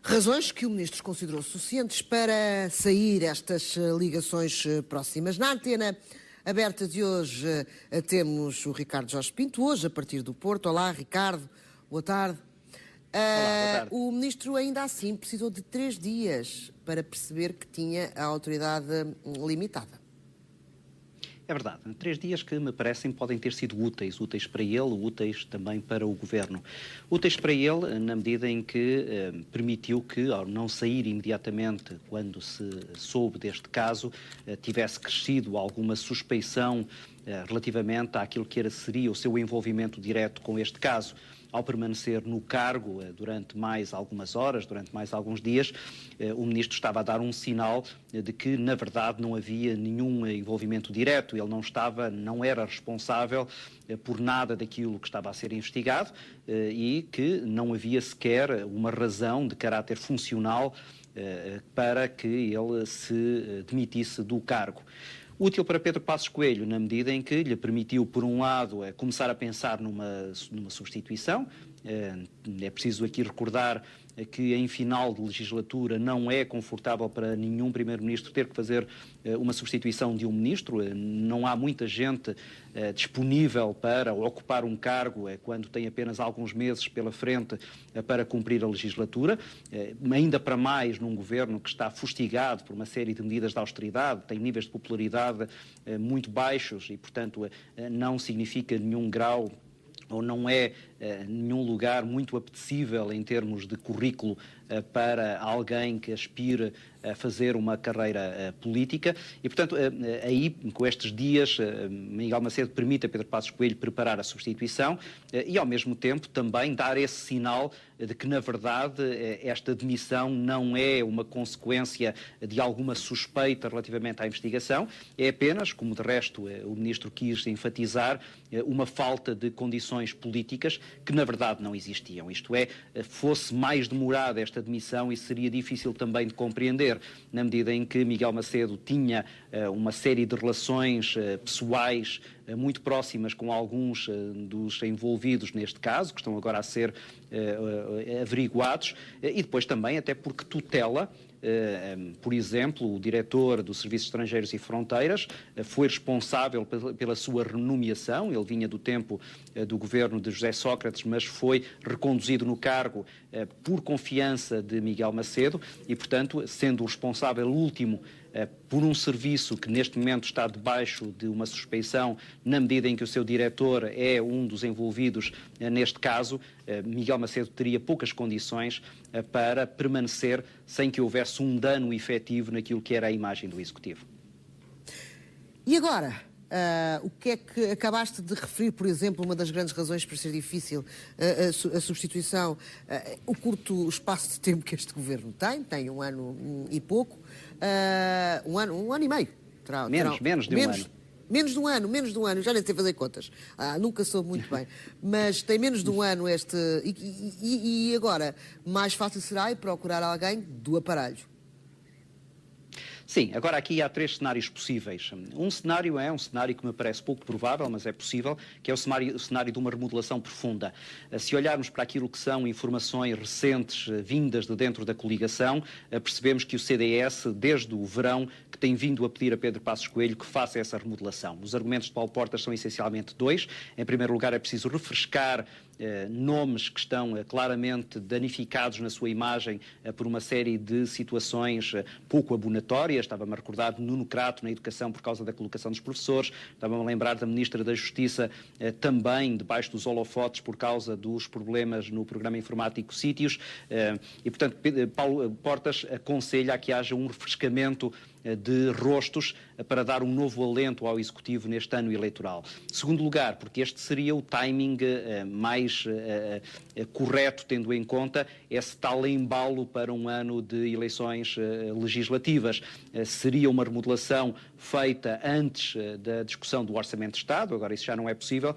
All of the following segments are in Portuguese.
Razões que o Ministro considerou suficientes para sair estas ligações próximas. Na antena aberta de hoje temos o Ricardo Jorge Pinto, hoje a partir do Porto. Olá, Ricardo, boa tarde. Olá, boa tarde. O Ministro ainda assim precisou de 3 dias para perceber que tinha a autoridade limitada. É verdade, 3 dias que me parecem podem ter sido úteis para ele, úteis também para o Governo. Úteis para ele na medida em que permitiu que, ao não sair imediatamente quando se soube deste caso, tivesse crescido alguma suspeição relativamente àquilo que seria o seu envolvimento direto com este caso. Ao permanecer no cargo durante mais algumas horas, durante mais alguns dias, o Ministro estava a dar um sinal de que, na verdade, não havia nenhum envolvimento direto. Ele não era responsável por nada daquilo que estava a ser investigado e que não havia sequer uma razão de caráter funcional para que ele se demitisse do cargo. Útil para Pedro Passos Coelho, na medida em que lhe permitiu, por um lado, começar a pensar numa substituição. É preciso aqui recordar que em final de legislatura não é confortável para nenhum Primeiro-Ministro ter que fazer uma substituição de um Ministro. Não há muita gente disponível para ocupar um cargo quando tem apenas alguns meses pela frente para cumprir a legislatura, ainda para mais num governo que está fustigado por uma série de medidas de austeridade, tem níveis de popularidade muito baixos e, portanto, não significa nenhum grau ou não é nenhum lugar muito apetecível em termos de currículo para alguém que aspire a fazer uma carreira política e, portanto, aí, com estes dias, Miguel Macedo permite a Pedro Passos Coelho preparar a substituição e, ao mesmo tempo, também dar esse sinal de que, na verdade, esta demissão não é uma consequência de alguma suspeita relativamente à investigação, é apenas, como de resto o Ministro quis enfatizar, uma falta de condições políticas que, na verdade, não existiam. Isto é, fosse mais demorada esta demissão e seria difícil também de compreender, na medida em que Miguel Macedo tinha uma série de relações pessoais muito próximas com alguns dos envolvidos neste caso, que estão agora a ser averiguados, e depois também até porque tutela. Por exemplo, o diretor dos Serviços Estrangeiros e Fronteiras foi responsável pela sua renomeação. Ele vinha do tempo do governo de José Sócrates, mas foi reconduzido no cargo por confiança de Miguel Macedo e, portanto, sendo o responsável último por um serviço que neste momento está debaixo de uma suspeição, na medida em que o seu diretor é um dos envolvidos neste caso, Miguel Macedo teria poucas condições para permanecer sem que houvesse um dano efetivo naquilo que era a imagem do Executivo. E agora, o que é que acabaste de referir, por exemplo, uma das grandes razões para ser difícil a substituição, o curto espaço de tempo que este governo tem 1 ano e pouco, 1 ano e meio. Menos de um ano. Menos de um ano, já nem sei fazer contas. Nunca soube muito bem. Mas tem menos de um ano este. E agora, mais fácil será procurar alguém do aparelho. Sim, agora aqui há 3 cenários possíveis. Um cenário é um cenário que me parece pouco provável, mas é possível, que é o cenário de uma remodelação profunda. Se olharmos para aquilo que são informações recentes vindas de dentro da coligação, percebemos que o CDS, desde o verão, que tem vindo a pedir a Pedro Passos Coelho que faça essa remodelação. Os argumentos de Paulo Portas são essencialmente 2. Em primeiro lugar, é preciso refrescar nomes que estão claramente danificados na sua imagem por uma série de situações pouco abonatórias. Estava-me a recordar de Nuno Crato na educação por causa da colocação dos professores. Estava-me a lembrar da Ministra da Justiça também debaixo dos holofotes por causa dos problemas no programa informático Sítios. E, portanto, Paulo Portas aconselha a que haja um refrescamento de rostos para dar um novo alento ao Executivo neste ano eleitoral. Segundo lugar, porque este seria o timing mais correto, tendo em conta esse tal embalo para um ano de eleições legislativas. Seria uma remodelação feita antes da discussão do Orçamento de Estado, agora isso já não é possível,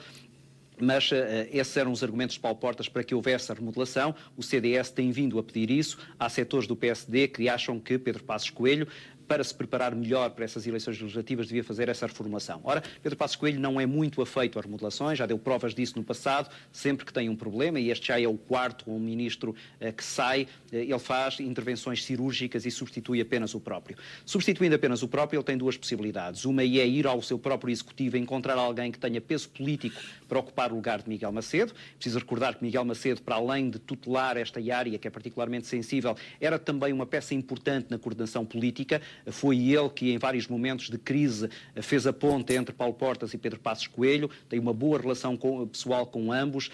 mas esses eram os argumentos de Paulo Portas para que houvesse a remodelação. O CDS tem vindo a pedir isso. Há setores do PSD que acham que Pedro Passos Coelho para se preparar melhor para essas eleições legislativas, devia fazer essa reformulação. Ora, Pedro Passos Coelho não é muito afeito a remodelações, já deu provas disso no passado, sempre que tem um problema, e este já é o quarto ministro que sai, ele faz intervenções cirúrgicas e substitui apenas o próprio. Substituindo apenas o próprio, ele tem duas possibilidades. Uma é ir ao seu próprio executivo e encontrar alguém que tenha peso político para ocupar o lugar de Miguel Macedo. Preciso recordar que Miguel Macedo, para além de tutelar esta área, que é particularmente sensível, era também uma peça importante na coordenação política. Foi ele que, em vários momentos de crise, fez a ponte entre Paulo Portas e Pedro Passos Coelho, tem uma boa relação pessoal com ambos,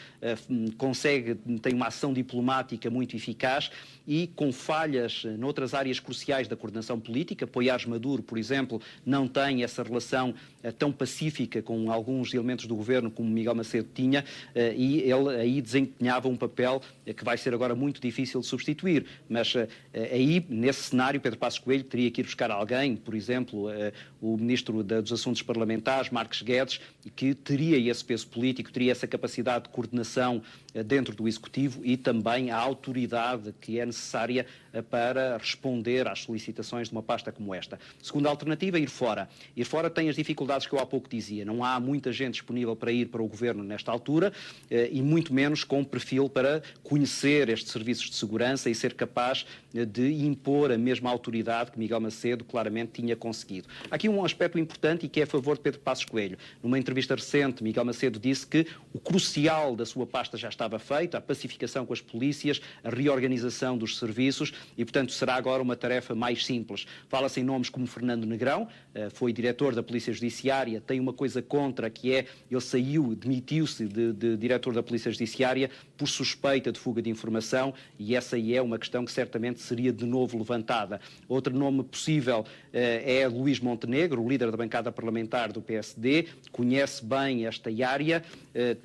tem uma ação diplomática muito eficaz e, com falhas noutras áreas cruciais da coordenação política, Poiares Maduro, por exemplo, não tem essa relação tão pacífica com alguns elementos do governo como Miguel Macedo tinha, e ele aí desempenhava um papel que vai ser agora muito difícil de substituir. Mas aí, nesse cenário, Pedro Passos Coelho teria que ir buscar alguém, por exemplo, o Ministro dos Assuntos Parlamentares, Marques Guedes, que teria esse peso político, teria essa capacidade de coordenação dentro do Executivo e também a autoridade que é necessária para responder às solicitações de uma pasta como esta. Segunda alternativa, ir fora. Ir fora tem as dificuldades que eu há pouco dizia. Não há muita gente disponível para ir para o Governo nesta altura e muito menos com perfil para conhecer estes serviços de segurança e ser capaz de impor a mesma autoridade que Miguel Macedo claramente tinha conseguido. Há aqui um aspecto importante e que é a favor de Pedro Passos Coelho. Numa entrevista recente, Miguel Macedo disse que o crucial da sua pasta já estava feito, a pacificação com as polícias, a reorganização dos serviços e, portanto, será agora uma tarefa mais simples. Fala-se em nomes como Fernando Negrão, foi diretor da Polícia Judiciária, tem uma coisa contra, que é, ele demitiu-se de diretor da Polícia Judiciária por suspeita de fuga de informação e essa aí é uma questão que certamente seria de novo levantada. Outro nome possível é Luís Montenegro, o líder da bancada parlamentar do PSD, conhece bem esta área,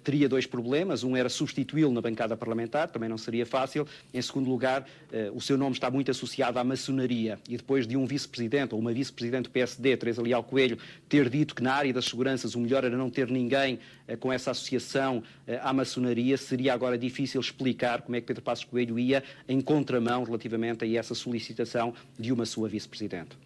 teria dois problemas. Um era substituí-lo na bancada parlamentar, também não seria fácil. Em segundo lugar, o seu nome está muito associado à maçonaria e depois de um vice-presidente ou uma vice-presidente do PSD, Teresa Leal Coelho, ter dito que na área das seguranças o melhor era não ter ninguém com essa associação à maçonaria, seria agora difícil explicar como é que Pedro Passos Coelho ia em contramão relativamente a essa solicitação de uma sua vice-presidente.